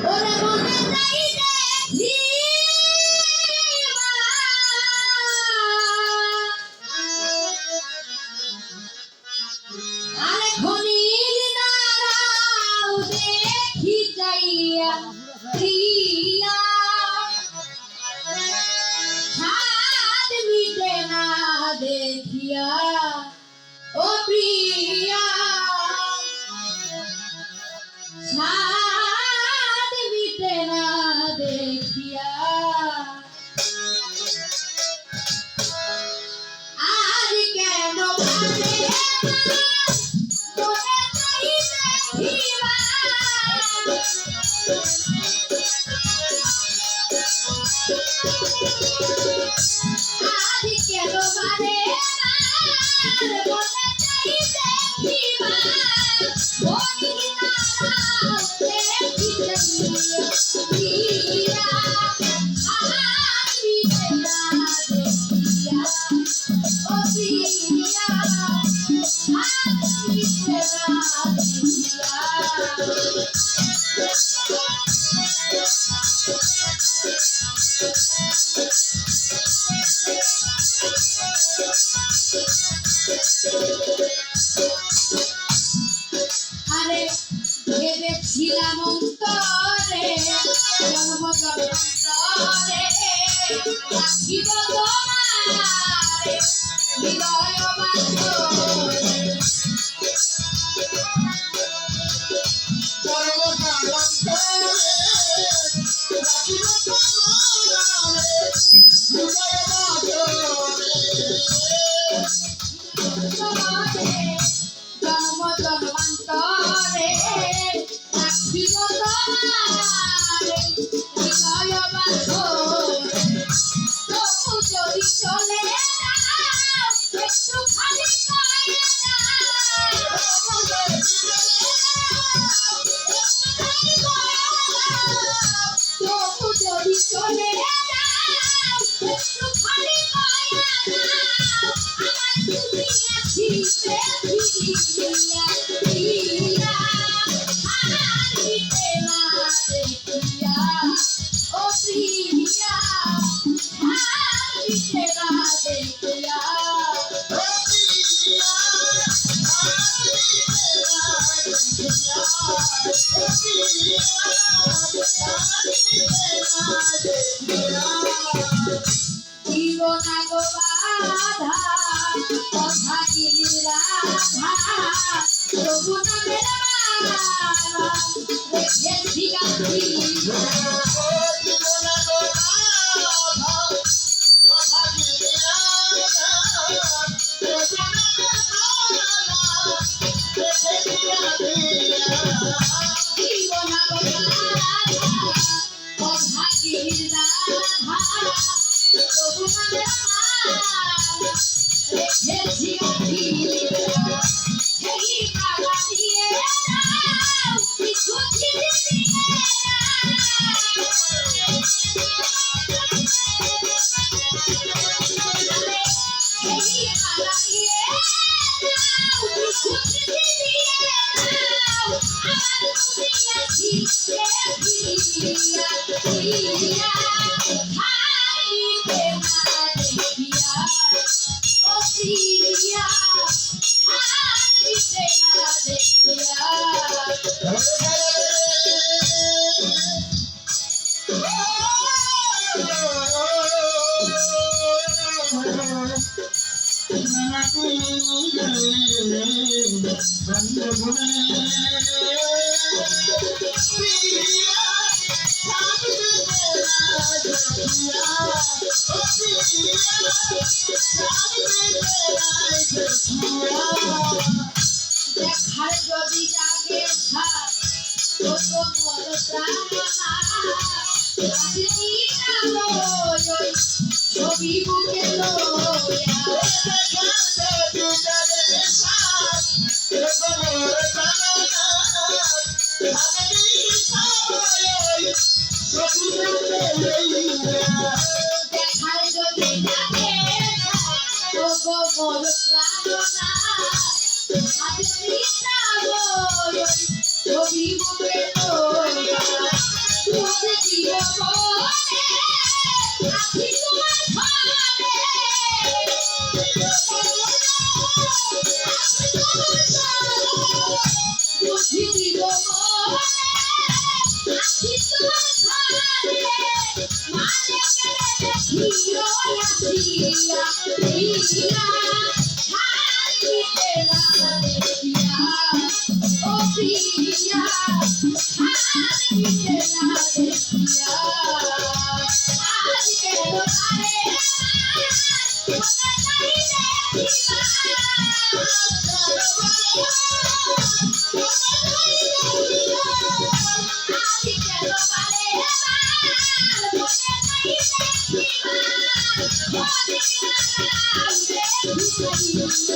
ওরে মনে যাই দেখি আরে খনির নারাও দেখি যাইয়া প্রিয়া হাত মিটে না দেখিয়া ও প্রিয়া সাদ মিটে না দেখিয়া আর কেন ভাবে মনে চাই দেখিবা আর কেন ভাবে মনে চাই দেখিবা আরে ভেবেছিলাম অন্তরে জন্ম জন্মান্তরে রাখিব তোমারে হৃদয় বান্ধরে জন্ম জন্মান্তরে রাখিব তোমারে হৃদয় বান্ধরে তবু যদি চলে যাও একটু খালি পায়ে তবু যদি চলে যাও একটু খালি পায়ে আমার তুমি আছি দেখিয়া প্রিয়া আর মিটে না দেখিয়া ও প্রিয়া আর মিটে না দেখিয়া জীবনা গো বাধা কথা কি রাধা তবু নামের মালা রেখেছি গান্ধী জীবনা গো বাধা কথা কি রাধা তবু নামের মালা রেখেছি গান্ধী এই মালা দিয়ে দাও কিছু দিয়ে এই মালা দিয়ে দাও কিছু দিয়ে দাও আমার তুমি আছি দেখিয়া প্রিয়া আর মিটে না দেখিয়া ও প্রিয়া আর মিটে না দেখিয়া দেখার যদি জাগে ছবি বুকে দেখার যদি জাগে মোর প্রাণনা ছবি বুকে Yeah.